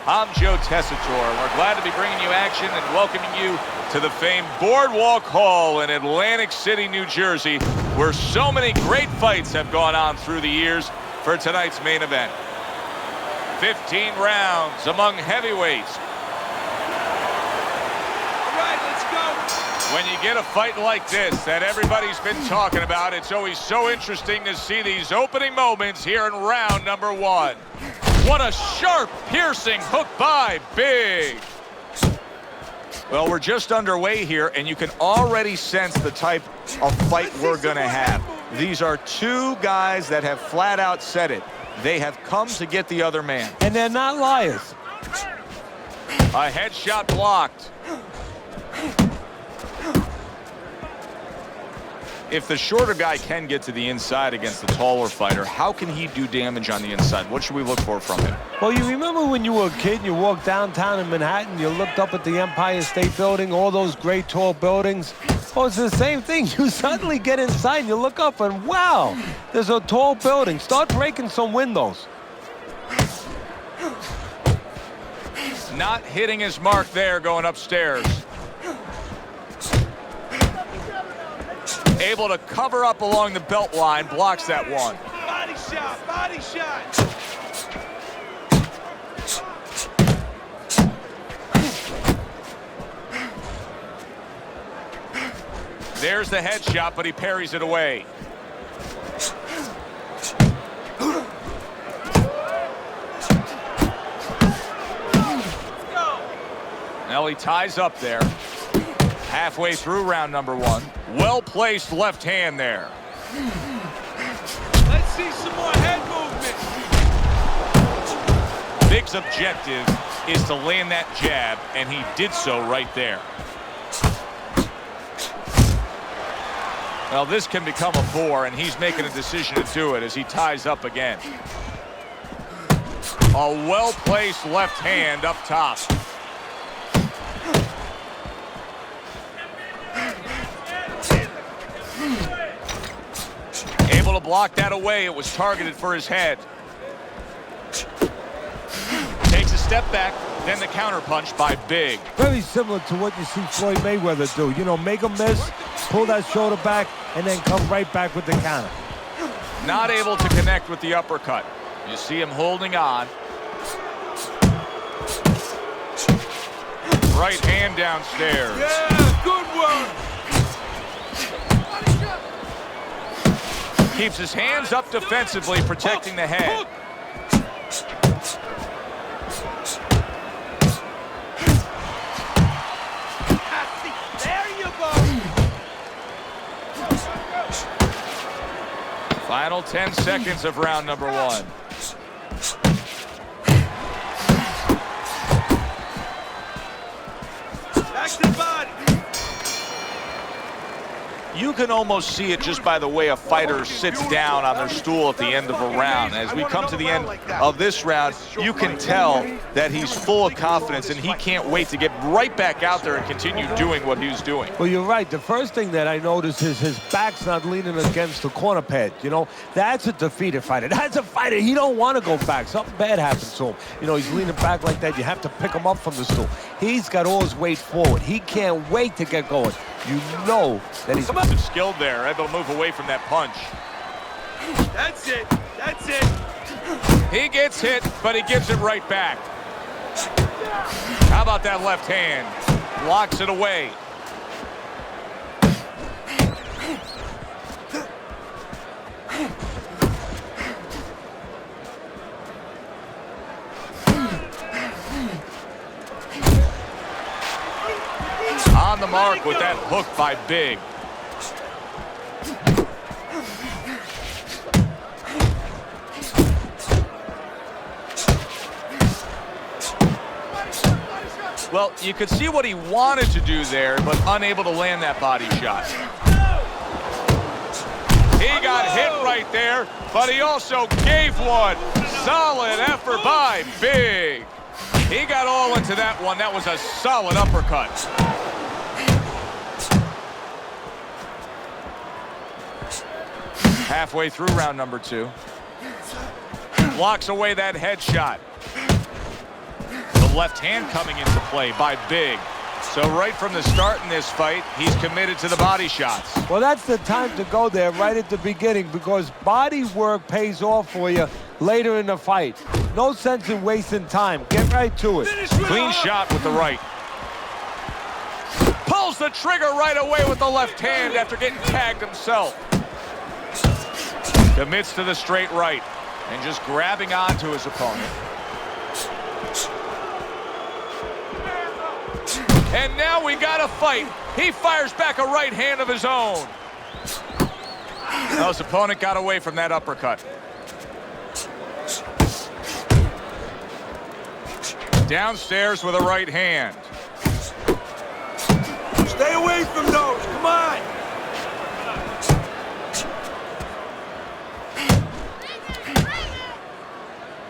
I'm Joe Tessitore, and we're glad to be bringing you action and welcoming you to the famed Boardwalk Hall in Atlantic City, New Jersey, where so many great fights have gone on through the years for tonight's main event. 15 rounds among heavyweights. All right, let's go. When you get a fight like this that everybody's been talking about, it's always so interesting to see these opening moments here in round number one. What a sharp, piercing hook by Big. Well, we're just underway here, and you can already sense the type of fight we're going to have. These are two guys that have flat out said it. They have come to get the other man. And they're not liars. A headshot blocked. If the shorter guy can get to the inside against the taller fighter, how can he do damage on the inside? What should we look for from him? Well, you remember when you were a kid and you walked downtown in Manhattan, you looked up at the Empire State Building, all those great tall buildings? Well, it's the same thing. You suddenly get inside and you look up and wow, there's a tall building. Start breaking some windows. Not hitting his mark there going upstairs. Able to cover up along the belt line, blocks that one. Body shot, body shot. There's the headshot, but he parries it away. Now he ties up there. Halfway through round number one. Well-placed left hand there. Let's see some more head movement. Big's objective is to land that jab, and he did so right there. Well, this can become a bore, and he's making a decision to do it as he ties up again. A well-placed left hand up top. Able to block that away. It was targeted for his head. Takes a step back, then the counterpunch by Big. Very similar to what you see Floyd Mayweather do. You know, make a miss, pull that shoulder back, and then come right back with the counter. Not able to connect with the uppercut. You see him holding on. Right hand downstairs. Yeah, good one. Keeps his hands up defensively, protecting the head. There you go. Final 10 seconds of round number one. Back to the body. You can almost see it just by the way a fighter sits down on their stool at the end of a round. As we come to the end of this round, you can tell that he's full of confidence and he can't wait to get right back out there and continue doing what he was doing. Well, you're right. The first thing that I noticed is his back's not leaning against the corner pad. You know, that's a defeated fighter. That's a fighter. He don't want to go back. Something bad happened to him. You know, he's leaning back like that. You have to pick him up from the stool. He's got all his weight forward. He can't wait to get going. You know that he's skilled there, able to move away from that punch. That's it. That's it. He gets hit, but he gives it right back. How about that left hand? Blocks it away. On the mark with that hook by Big. Well, you could see what he wanted to do there, but unable to land that body shot. He got hit right there, but he also gave one. Solid effort by Big. He got all into that one. That was a solid uppercut. Halfway through round number two. Blocks away that headshot. left hand coming into play by Big. So right from the start in this fight, he's committed to the body shots. Well, that's the time to go there right at the beginning, because body work pays off for you later in the fight. No sense in wasting time. Get right to it. Clean shot with the right. Pulls the trigger right away with the left hand after getting tagged himself. Commits to the straight right and just grabbing onto his opponent. And now we got a fight. He fires back a right hand of his own. Well, his opponent got away from that uppercut. Downstairs with a right hand. Stay away from those. Come on.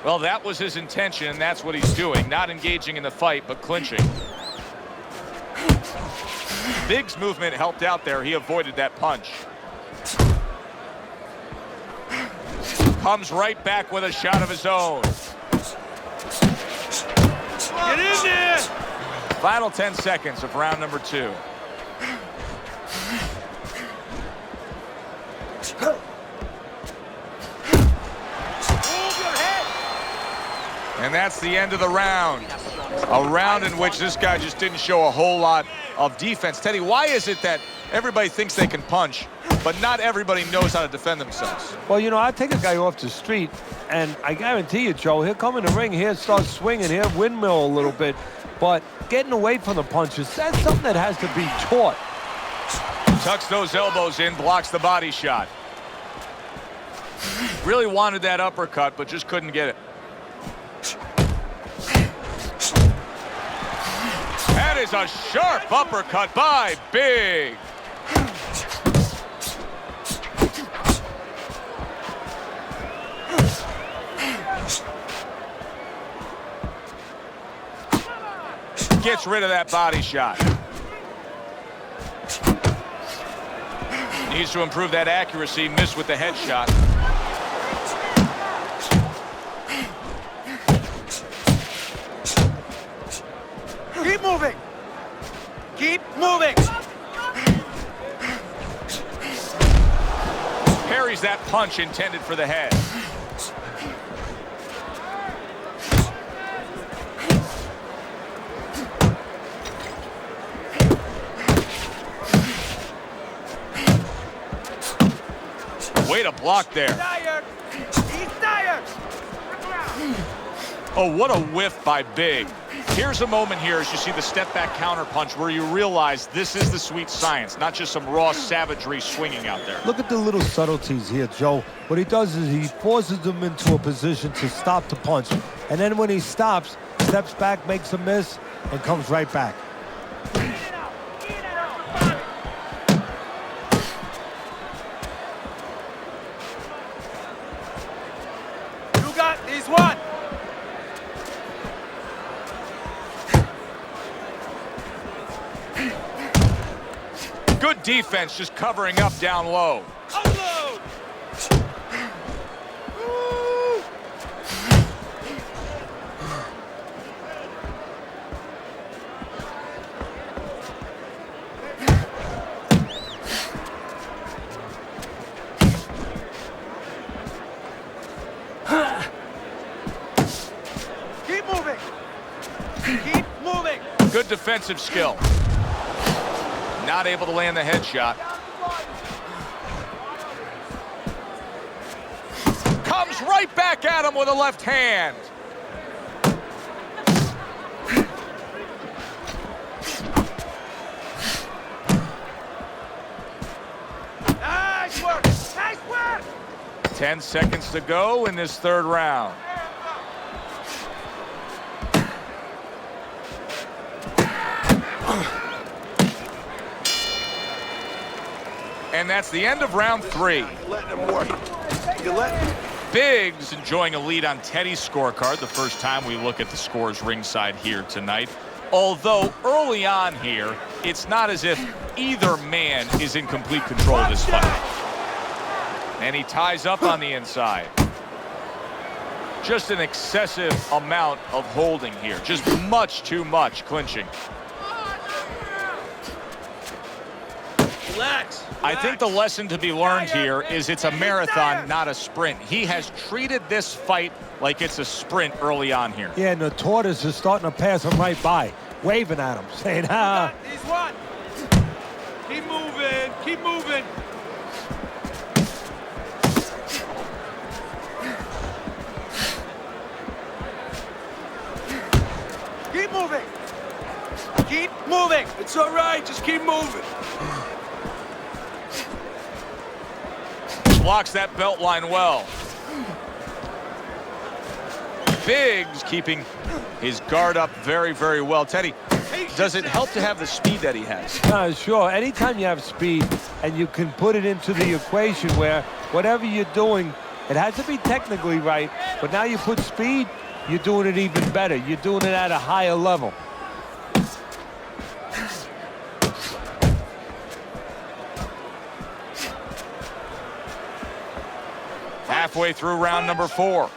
Well, that was his intention, and that's what he's doing. Not engaging in the fight, but clinching. Big's movement helped out there. He avoided that punch. Comes right back with a shot of his own. Get in there. Final 10 seconds of round number 2. And that's the end of the round. A round in which this guy just didn't show a whole lot of defense. Teddy, why is it that everybody thinks they can punch, but not everybody knows how to defend themselves? Well, you know, I take a guy off the street, and I guarantee you, Joe, he'll come in the ring, he'll start swinging, he'll windmill a little bit, but getting away from the punches, that's something that has to be taught. Tucks those elbows in, blocks the body shot. Really wanted that uppercut, but just couldn't get it. That is a sharp uppercut by Big. Gets rid of that body shot. Needs to improve that accuracy. Missed with the head shot. Keep moving. Keep moving. Parries that punch intended for the head. Way to block there. Tired. He's tired. Oh, what a whiff by Big. Here's a moment here as you see the step back counter punch where you realize this is the sweet science, not just some raw savagery swinging out there. Look at the little subtleties here, Joe. What he does is he forces them into a position to stop the punch. And then when he stops, steps back, makes a miss, and comes right back. You got this one. Good defense, just covering up down low. Unload. Keep moving. Keep moving. Good defensive skill. Not able to land the headshot. Comes right back at him with a left hand. Nice work. Nice work. 10 seconds to go in this third round. And that's the end of round 3. Let him work. You let him. Biggs enjoying a lead on Teddy's scorecard, the first time we look at the scores ringside here tonight. Although early on here, it's not as if either man is in complete control of this fight. And he ties up on the inside. just an excessive amount of holding here. Just much too much clinching. Relax. I think the lesson to be learned here is it's a marathon, not a sprint. He has treated this fight like it's a sprint early on here. Yeah, and the tortoise is starting to pass him right by, waving at him, saying, ah. He's one. Keep moving. Keep moving. Keep moving. Keep moving. It's all right. Just keep moving. Blocks that belt line well. Biggs keeping his guard up very, very well. Teddy, does it help to have the speed that he has? Sure. Anytime you have speed and you can put it into the equation where whatever you're doing, it has to be technically right, but now you put speed, you're doing it even better. You're doing it at a higher level. Halfway through round number 4.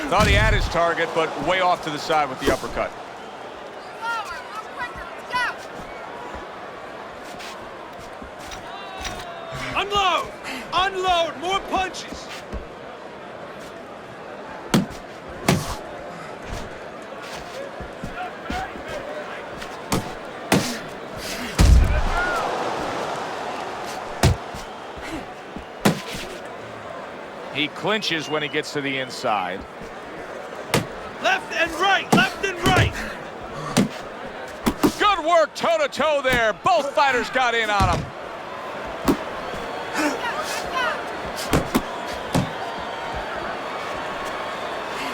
Thought he had his target, but way off to the side with the uppercut. Unload! Unload! More punches! He clinches when he gets to the inside. Left and right! Left and right! Good work toe-to-toe there. Both fighters got in on him.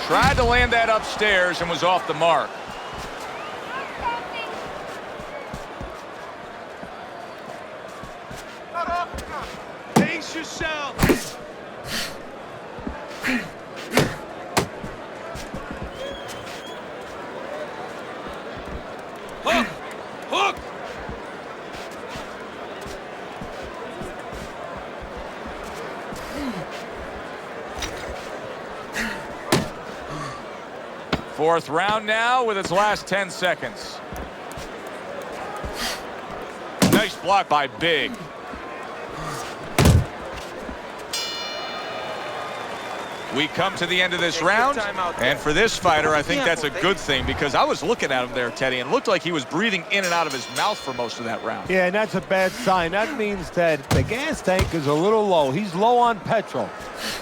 Tried to land that upstairs and was off the mark. Pace yourself! Hook! Hook! Fourth round now with its last 10 seconds. Nice block by Big. We come to the end of this round, and for this fighter, I think that's a good thing because I was looking at him there, Teddy, and it looked like he was breathing in and out of his mouth for most of that round. Yeah, and that's a bad sign. That means that the gas tank is a little low. He's low on petrol.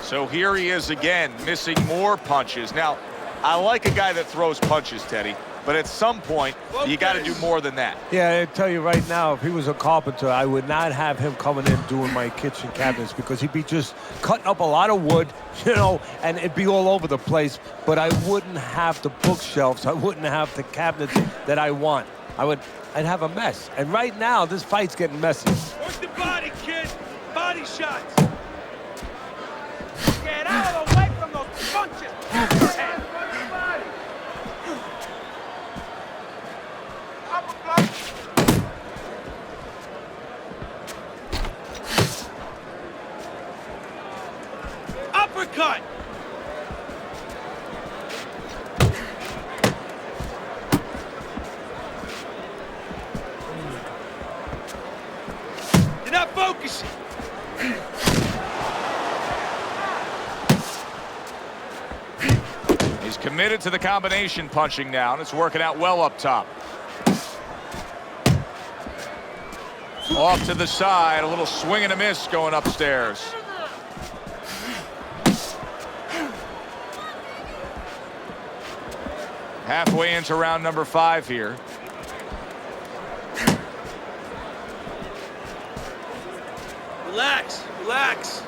So here he is again, missing more punches. Now, I like a guy that throws punches, Teddy, but at some point, you got to do more than that. Yeah, I tell you right now, if he was a carpenter, I would not have him coming in doing my kitchen cabinets because he'd be just cutting up a lot of wood, you know, and it'd be all over the place. But I wouldn't have the bookshelves. I wouldn't have the cabinets that I want. I'd have a mess. And right now, this fight's getting messy. Work the body, kid! Body shots! Get out of the way from those punches! Overhand! Uppercut! You're not focusing. He's committed to the combination punching now, and it's working out well up top. Off to the side, a little swing and a miss going upstairs. Halfway into round number 5 here. Relax, relax.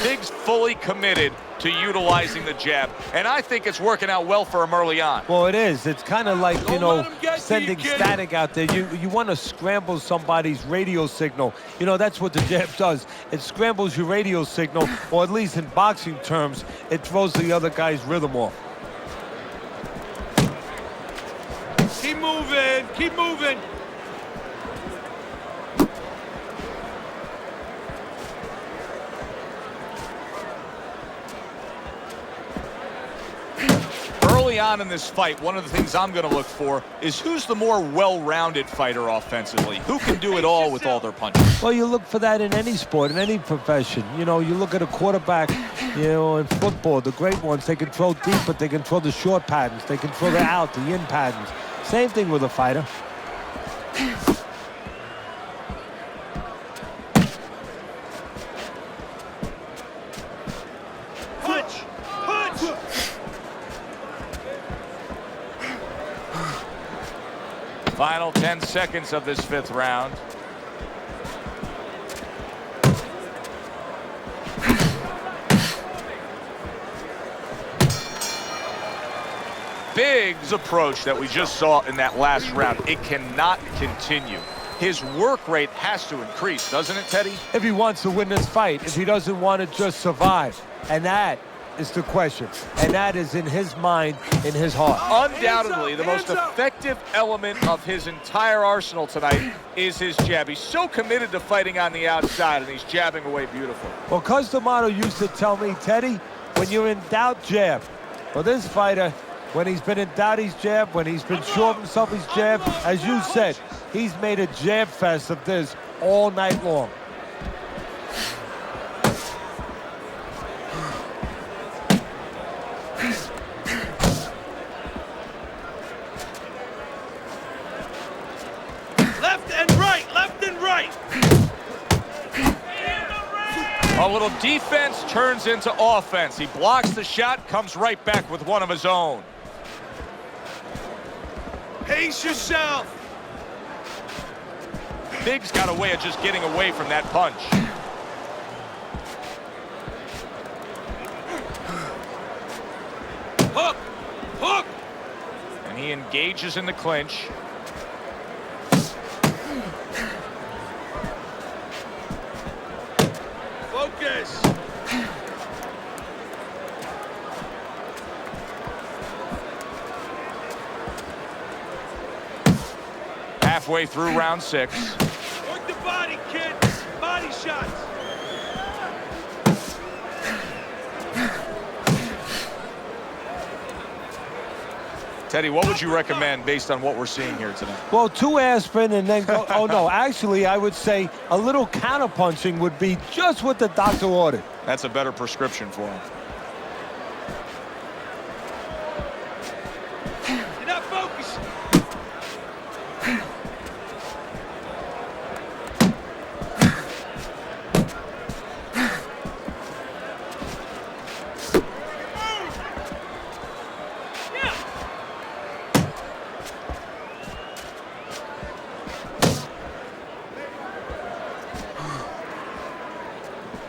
Biggs fully committed to utilizing the jab, and I think it's working out well for him early on. Well, it is. It's kind of like, you Don't know, let him get to sending you, kid. static out there. You want to scramble somebody's radio signal. You know, that's what the jab does. It scrambles your radio signal, or at least in boxing terms, it throws the other guy's rhythm off. Keep moving, keep moving. on in this fight, one of the things I'm going to look for is who's the more well-rounded fighter offensively. Who can do it all with all their punches? Well, you look for that in any sport, in any profession. You know, you look at a quarterback, you know, in football, the great ones, they can throw deep, but they can throw the short patterns. They can throw the out, the in patterns. Same thing with a fighter. Punch! Punch! Final 10 seconds of this 5th round. Big's approach that we just saw in that last round, it cannot continue. His work rate has to increase, doesn't it, Teddy? If he wants to win this fight, if he doesn't want to just survive. And that is the question. And that is in his mind, in his heart. Undoubtedly, the most effective element of his entire arsenal tonight is his jab. He's so committed to fighting on the outside, and he's jabbing away beautifully. Well, Cus D'Amato used to tell me, Teddy, when you're in doubt, jab. Well, this fighter, when he's been in doubt, he's jabbed. When he's been sure of himself, he's jabbed. As you said, he's made a jab fest of this all night long. Left and right! Left and right! A little defense turns into offense. He blocks the shot, comes right back with one of his own. Pace yourself! Big's got a way of just getting away from that punch. Hook! Hook! And he engages in the clinch. Focus! Halfway through round 6. Work the body, kid! Body shots! Teddy, what would you recommend based on what we're seeing here tonight? Well, 2 aspirin and then go. Oh, no, actually, I would say a little counterpunching would be just what the doctor ordered. That's a better prescription for him. You're not focused!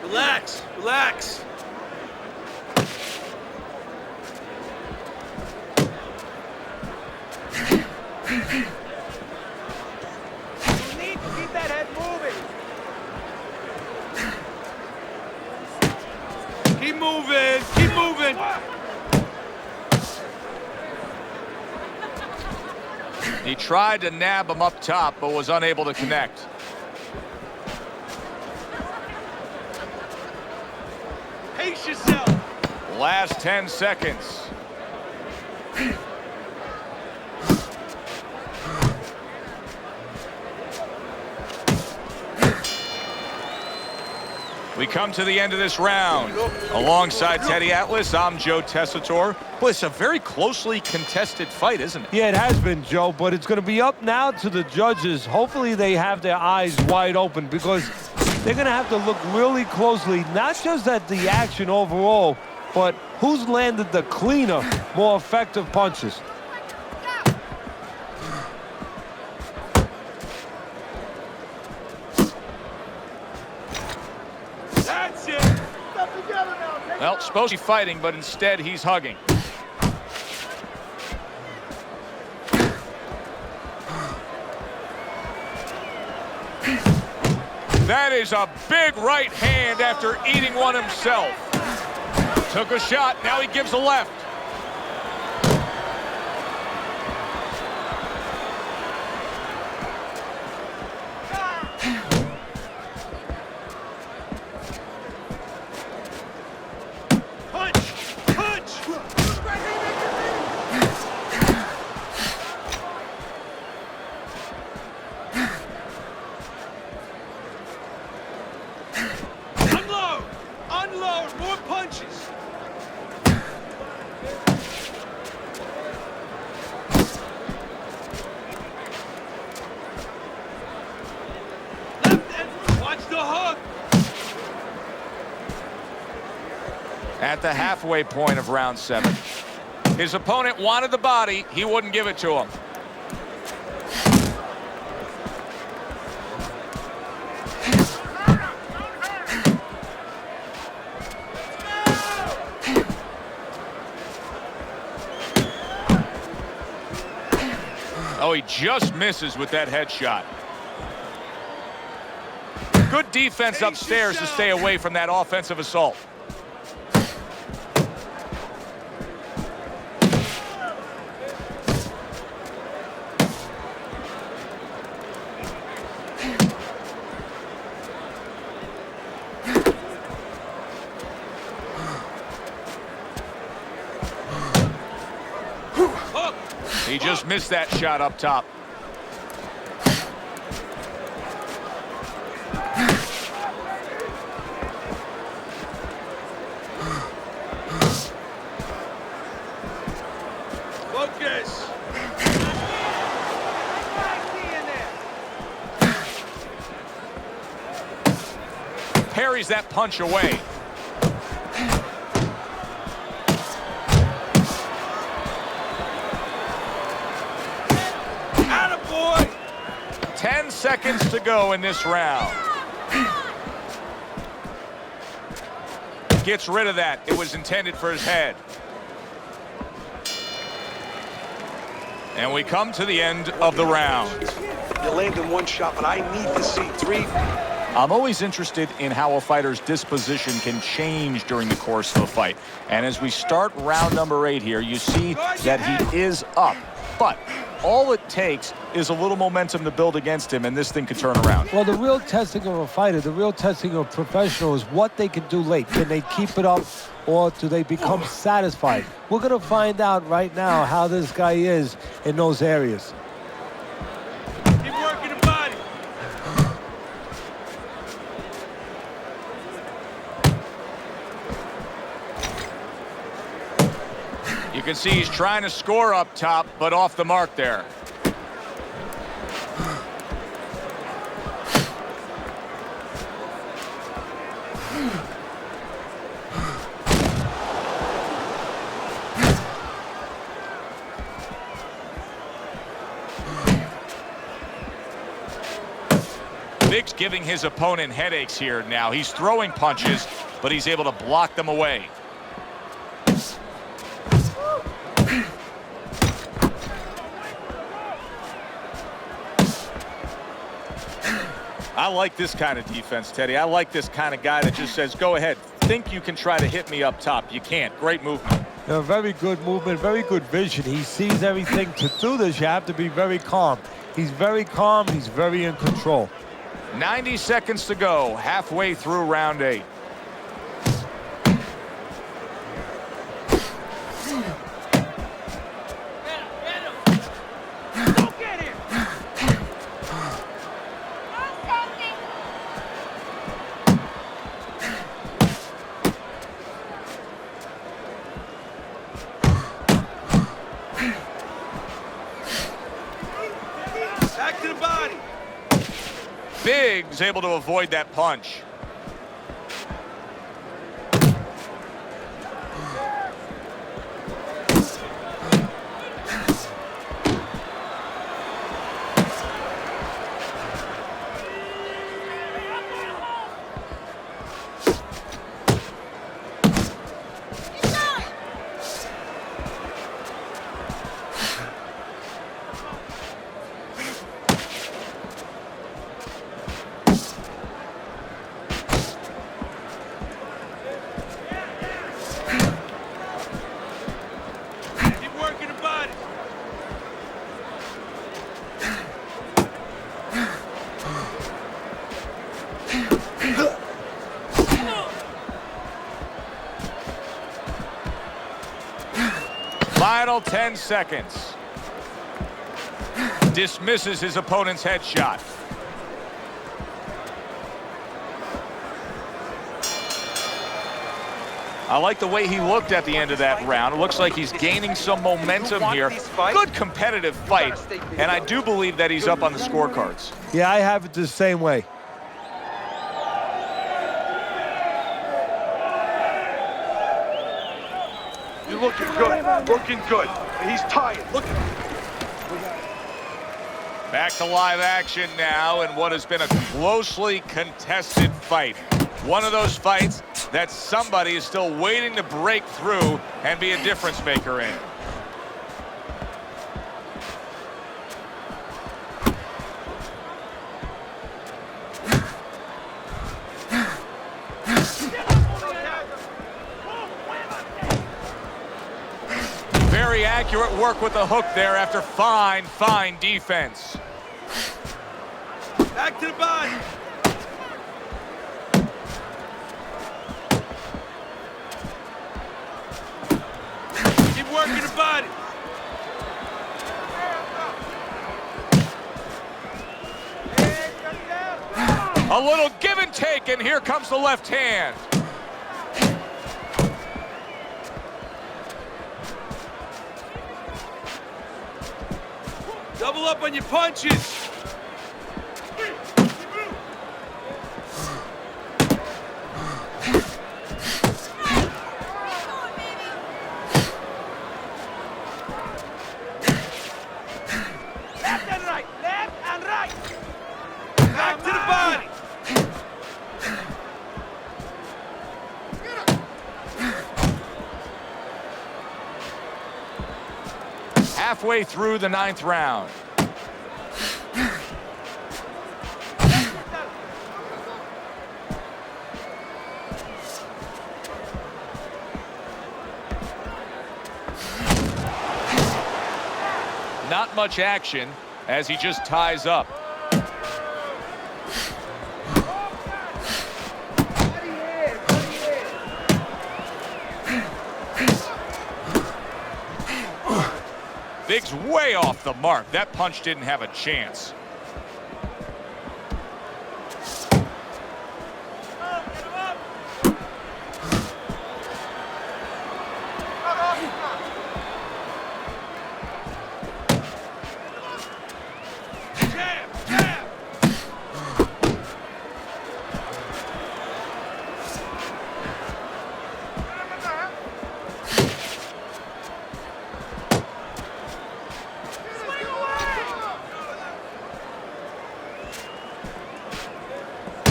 Relax, relax. You need to keep that head moving. Keep moving, keep moving. He tried to nab him up top, but was unable to connect. Pace yourself. Last 10 seconds. We come to the end of this round. Alongside Teddy Atlas, I'm Joe Tessitore. Boy, it's a very closely contested fight, isn't it? Yeah, it has been, Joe, but it's going to be up now to the judges. Hopefully they have their eyes wide open because they're going to have to look really closely, not just at the action overall, but who's landed the cleaner, more effective punches. That's it. Step together now. Well, supposed to be fighting, but instead he's hugging. That is a big right hand after eating one himself. Took a shot, now he gives a left. Punch! Punch! Reload. More punches. Left end. Watch the hook. At the halfway point of round 7. His opponent wanted the body. He wouldn't give it to him. Oh, he just misses with that headshot. Good defense upstairs to stay away from that offensive assault. He just missed that shot up top. Focus. Parries that punch away. Attaboy. 10 seconds to go in this round. Gets rid of that. It was intended for his head. And we come to the end of the round. You landed one shot, but I need to see 3. I'm always interested in how a fighter's disposition can change during the course of a fight. And as we start round number 8 here, you see that he is up. But all it takes is a little momentum to build against him, and this thing could turn around. Well, the real testing of a fighter, the real testing of a professional is what they can do late. Can they keep it up, or do they become satisfied? We're going to find out right now how this guy is in those areas. Keep working the body. You can see he's trying to score up top, but off the mark there. Big's giving his opponent headaches here now. He's throwing punches, but he's able to block them away. I like this kind of defense, Teddy. I like this kind of guy that just says, go ahead. Think you can try to hit me up top. You can't. Great movement. Very good movement, very good vision. He sees everything. To do this, you have to be very calm. He's very calm. He's very in control. 90 seconds to go, halfway through round 8. Back to the body. Big's able to avoid that punch. Final 10 seconds. Dismisses his opponent's headshot. I like the way he looked at the end of that round. It looks like he's gaining some momentum here. Good competitive fight, and I do believe that he's up on the scorecards. Yeah, I have it the same way. You're looking good. Looking good. He's tired. Look at him. Back to live action now in what has been a closely contested fight. One of those fights that somebody is still waiting to break through and be a difference maker in. Very accurate work with the hook there after fine defense. Back to the body. Keep working the body. A little give and take, and here comes the left hand. Double up on your punches. Left and right, left and right. Back to the body. Halfway through the 9th round. Not much action as he just ties up. Big's way off the mark. That punch didn't have a chance.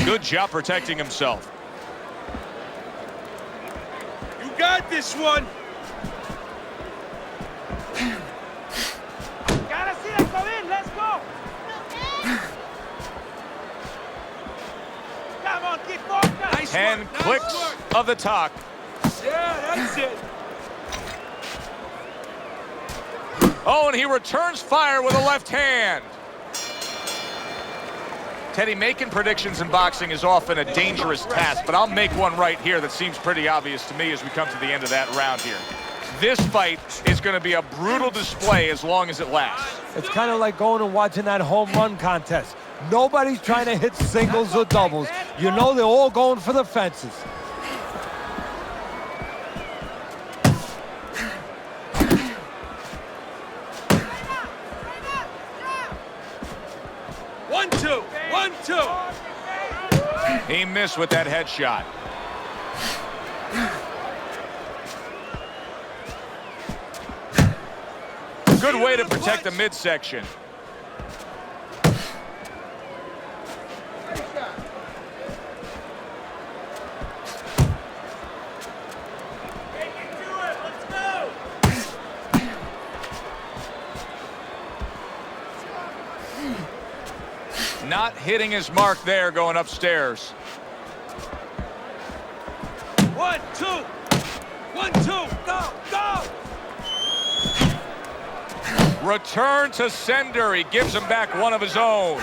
Good job protecting himself. You got this one. Gotta see that come in. Let's go. Come on, keep focused. Nice 10 work, clicks nice work. of the talk. Yeah, that's it. Oh, and he returns fire with a left hand. Teddy, making predictions in boxing is often a dangerous task, but I'll make one right here that seems pretty obvious to me as we come to the end of that round here. This fight is going to be a brutal display as long as it lasts. It's kind of like going and watching that home run contest. Nobody's trying to hit singles or doubles. You know they're all going for the fences. One, two. One, two. He missed with that headshot. Good way to protect the midsection. Not hitting his mark there going upstairs. 1, 2. 1, 2. Go, go. Return to sender. He gives him back one of his own.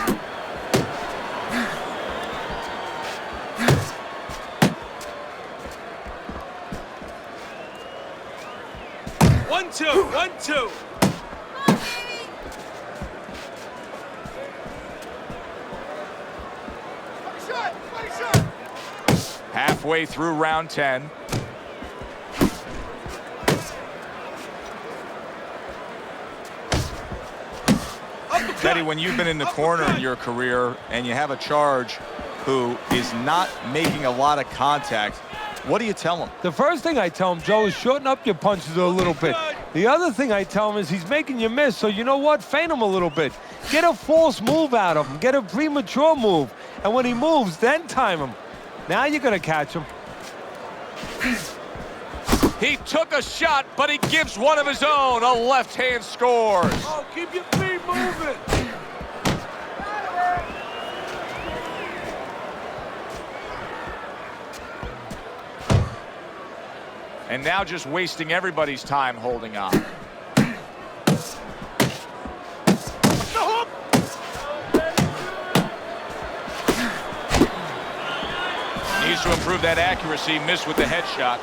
One, two. 1, 2. Halfway through round 10. Teddy, when you've been in the corner in your career and you have a charge who is not making a lot of contact, what do you tell him? The first thing I tell him, Joe, is shorten up your punches a little bit. The other thing I tell him is he's making you miss, so you know what? Feint him a little bit. Get a false move out of him. Get a premature move. And when he moves, then time him. Now you're going to catch him. He took a shot, but he gives one of his own. A left hand scores. Oh, keep your feet moving. And now just wasting everybody's time holding on. Needs to improve that accuracy. Missed with the headshot.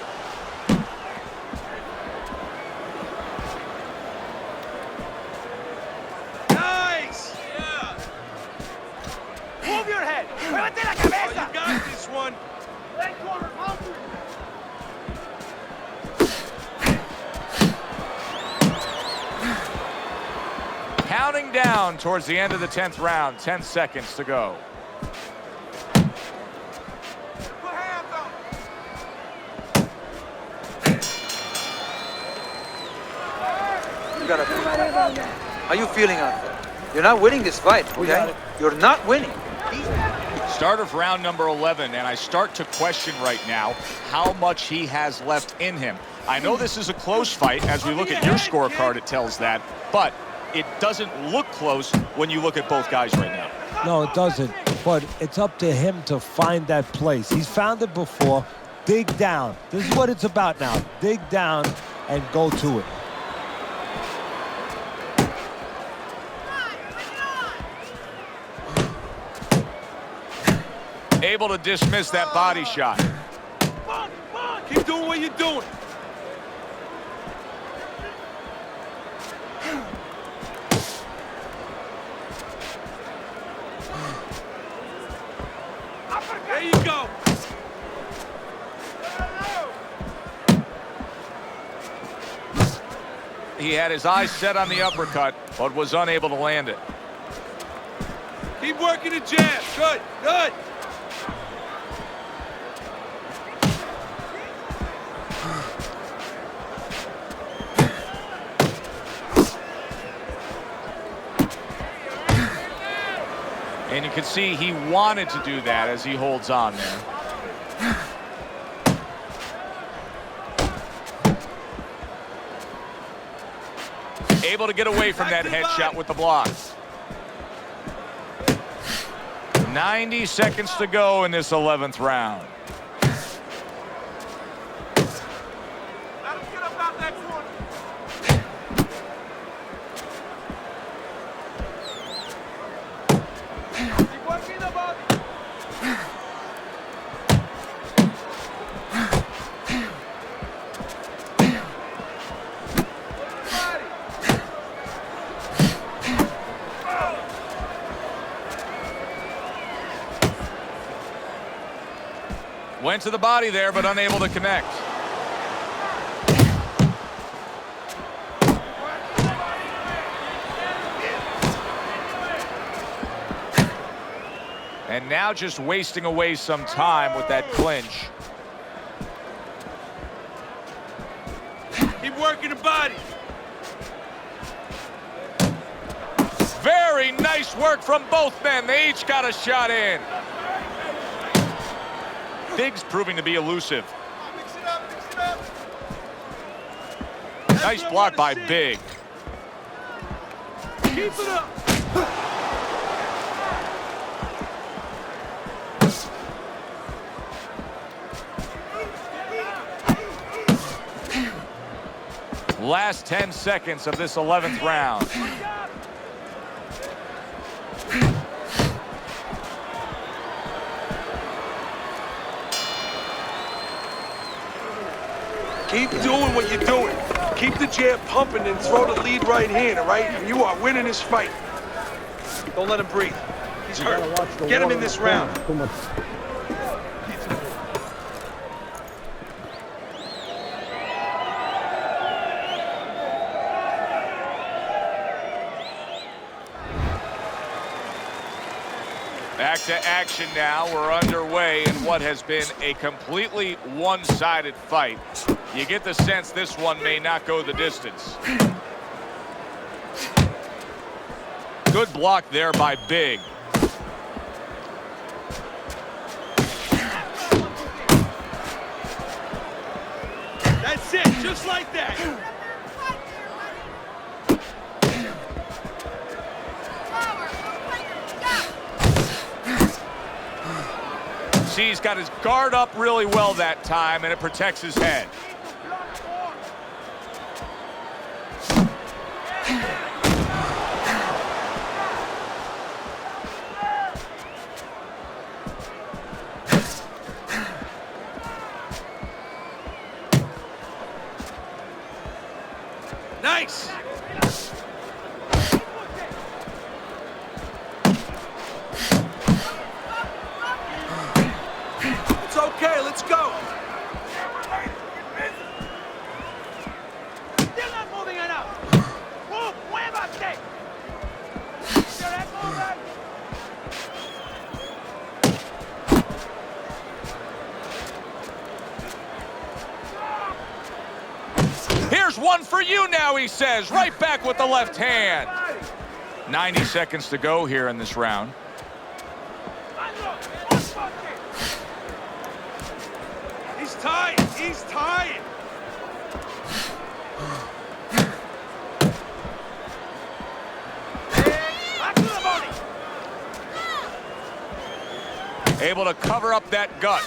Nice. Yeah. Move your head. Muévete la cabeza. Oh, you got this one. Counting down towards the end of the 10th round. 10 seconds to go. How you feeling out there? You're not winning this fight, okay? You're not winning. Start of round number 11, and I start to question right now how much he has left in him. I know this is a close fight. As we look at your scorecard, it tells that, but it doesn't look close when you look at both guys right now. No, it doesn't. But it's up to him to find that place. He's found it before. Dig down. This is what it's about now. Dig down and go to it. Able to dismiss that body shot. Keep doing what you're doing. There you go. He had his eyes set on the uppercut, but was unable to land it. Keep working the jab. Good, good. And you can see he wanted to do that as he holds on there. Able to get away from that headshot with the block. 90 seconds to go in this 11th round. Went to the body there, but unable to connect. And now just wasting away some time with that clinch. Keep working the body. Very nice work from both men. They each got a shot in. Biggs proving to be elusive. Mix it up, mix it up. Nice block by Big. Keep it up. Last 10 seconds of this 11th round. Keep doing what you're doing. Keep the jab pumping and throw the lead right hand, all right? You are winning this fight. Don't let him breathe. He's hurt. Get him in this round. to action now. We're underway in what has been a completely one-sided fight. You get the sense this one may not go the distance. Good block there by Big. That's it, just like that. See, he's got his guard up really well that time, and it protects his head. Nice. It's okay, let's go. Still not moving enough. Move, muévate. Still not moving. Here's one for you now, he says. Right back with the left hand. 90 seconds to go here in this round. He's tired, he's tired. Back to the body. Able to cover up that gut.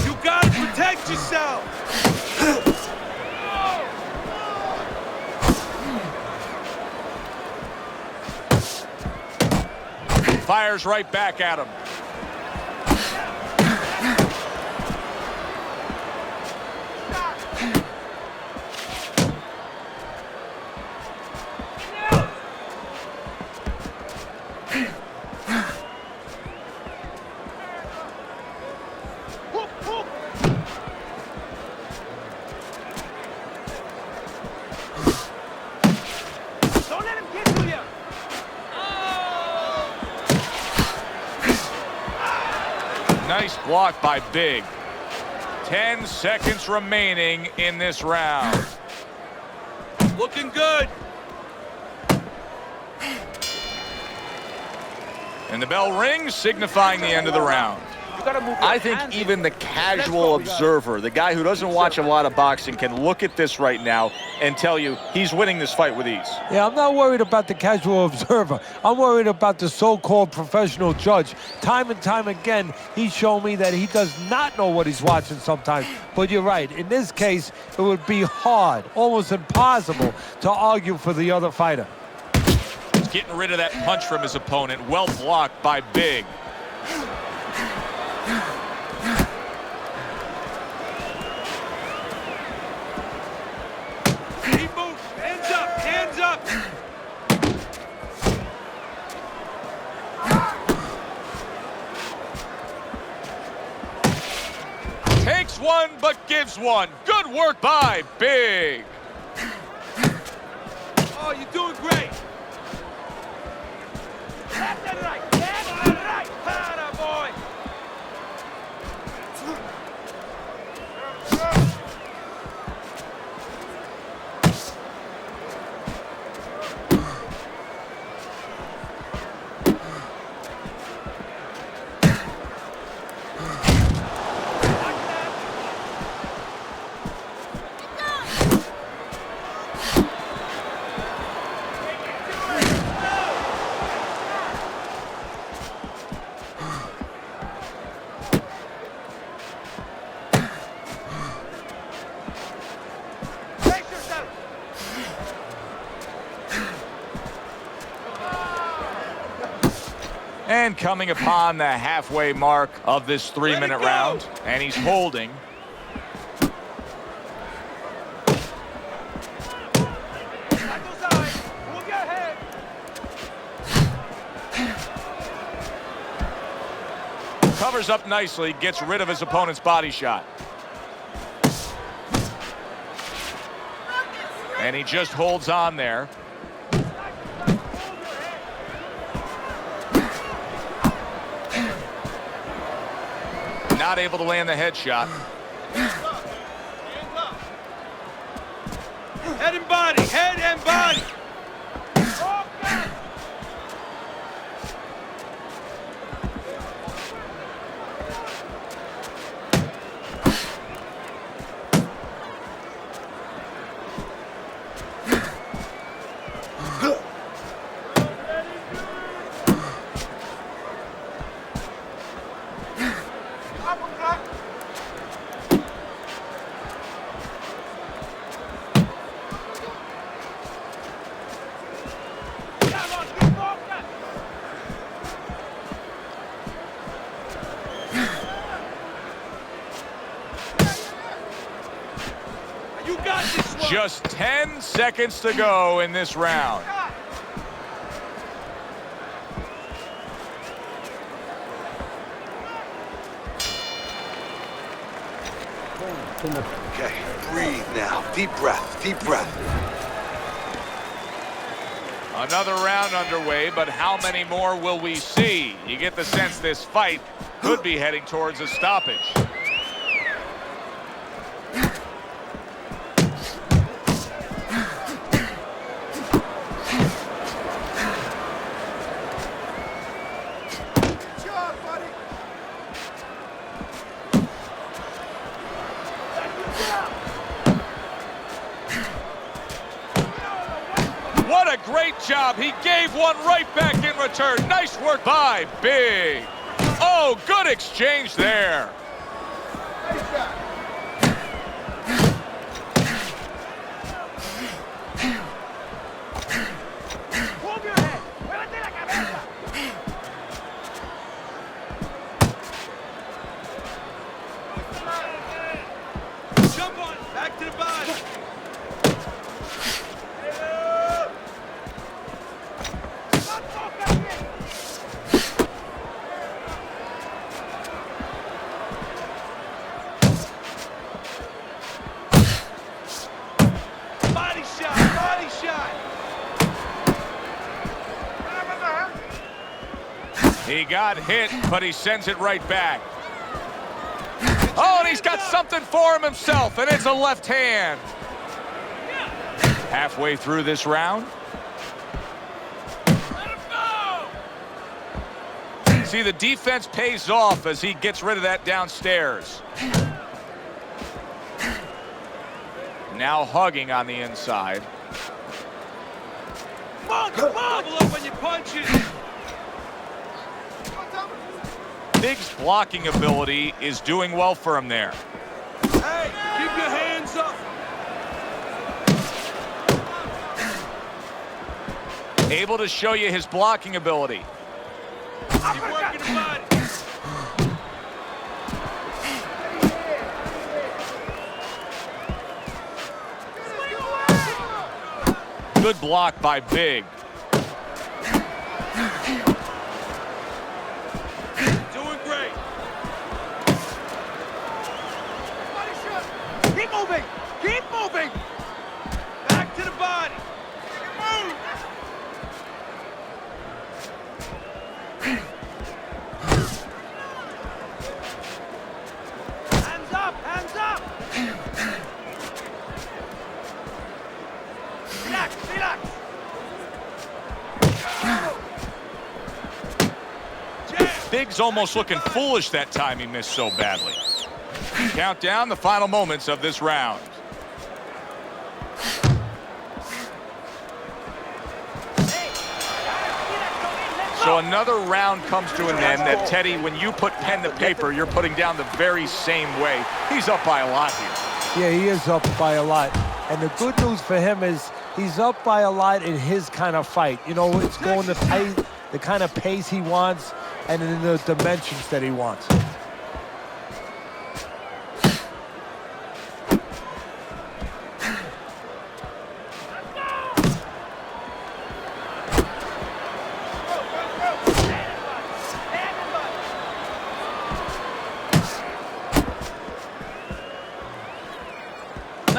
You gotta protect yourself. Fires right back at him. Don't let him get to you. Nice block by Big. 10 seconds remaining in this round. Looking good. And the bell rings, signifying the end of the round. I think even the casual observer, the guy who doesn't watch a lot of boxing, can look at this right now and tell you he's winning this fight with ease. Yeah, I'm not worried about the casual observer. I'm worried about the so-called professional judge. Time and time again, he's shown me that he does not know what he's watching sometimes. But you're right. In this case, it would be hard, almost impossible, to argue for the other fighter. He's getting rid of that punch from his opponent. Well blocked by Big. Keep moving. Hands up, hands up. Takes one, but gives one. Good work by Big. Oh, you're doing great. Left and right. Left and right. Para, boy. Brace yourself. And coming upon the halfway mark of this 3-minute round. And he's holding. Back to side. Move your head. covers up nicely, gets rid of his opponent's body shot. And he just holds on there. Not able to land the headshot. Head and body, head and body. Just 10 seconds to go in this round. Okay, breathe now. Deep breath, deep breath. Another round underway, but how many more will we see? You get the sense this fight could be heading towards a stoppage. What a great job. He gave one right back in return. Nice work by Big. Oh, good exchange there. Move your head. Muévete la cabeza. Jump on, back to the body. Body shot, body shot. He got hit, but he sends it right back. Oh, and he's got something for him himself, and it's a left hand. Halfway through this round. See, the defense pays off as he gets rid of that downstairs. Now hugging on the inside. Double up when you punch it. Big's blocking ability is doing well for him there. Hey, keep your hands up. Able to show you his blocking ability. Keep working the body. Good block by Big. Doing great. Keep moving. Keep moving. Back to the body. Move. Hands up. Hands up. Relax. Relax. Big's almost looking foolish that time he missed so badly. Count down the final moments of this round. So another round comes to an end that, Teddy, when you put pen to paper, you're putting down the very same way. He's up by a lot here. Yeah, he is up by a lot. And the good news for him is he's up by a lot in his kind of fight. You know, it's going to pace, the kind of pace he wants and in the dimensions that he wants.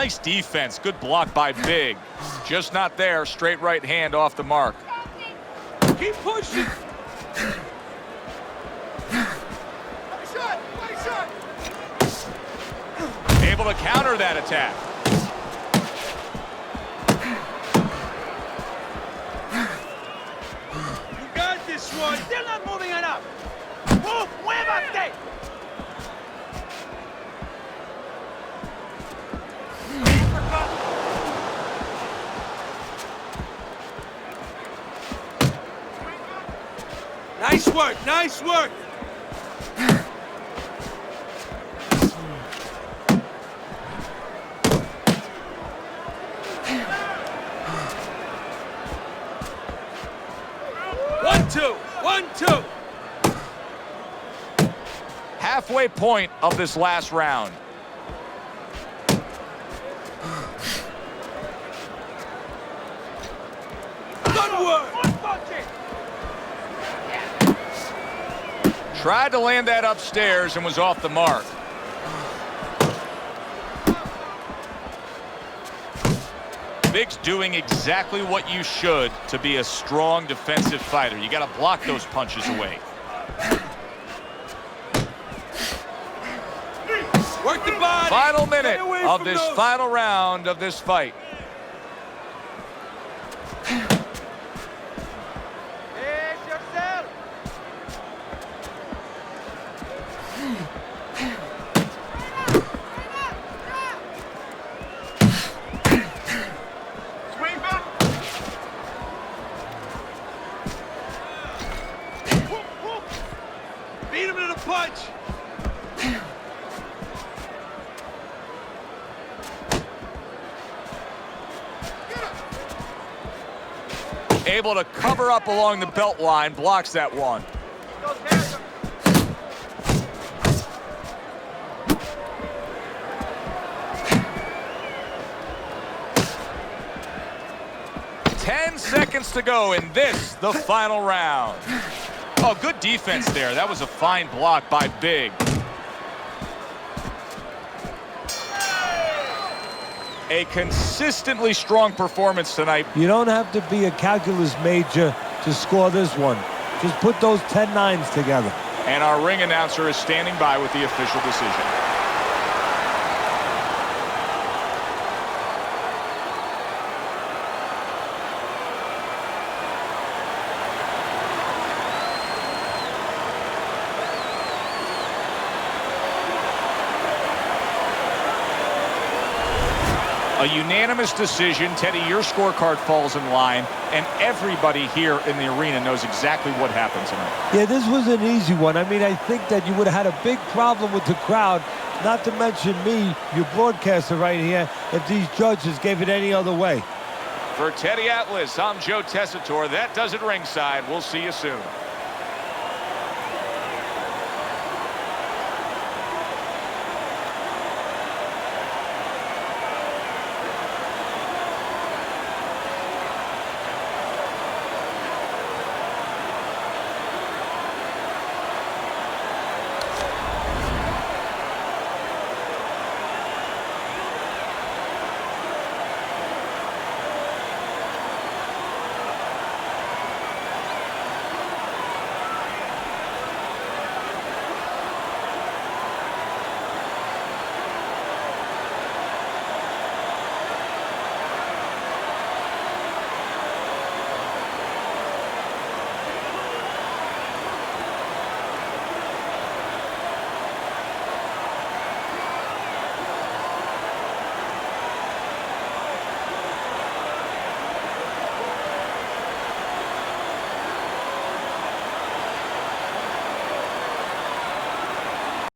Nice defense. Good block by Big. Just not there. Straight right hand off the mark. Keep pushing. Able to counter that attack. You got this one. Still not moving enough. Move, muévate. Nice work, nice work. One, two, 1-2. Halfway point of this last round. Good work. Tried to land that upstairs and was off the mark. Big's doing exactly what you should to be a strong defensive fighter. You got to block those punches away. Work the body. Final minute Stay away of from this those. final round of this fight. Pace yourself. Swing back. Beat him to the punch. Able to cover up along the belt line, blocks that one. Those hands. 10 seconds to go in this, the final round. Oh, good defense there. That was a fine block by Big. A consistently strong performance tonight. You don't have to be a calculus major to score this one. Just put those 10 nines together. And our ring announcer is standing by with the official decision. A unanimous decision. Teddy, your scorecard falls in line, and everybody here in the arena knows exactly what happened tonight. Yeah, this was an easy one. I mean, I think that you would have had a big problem with the crowd, not to mention me, your broadcaster right here, if these judges gave it any other way. For Teddy Atlas, I'm Joe Tessitore. That does it ringside. We'll see you soon.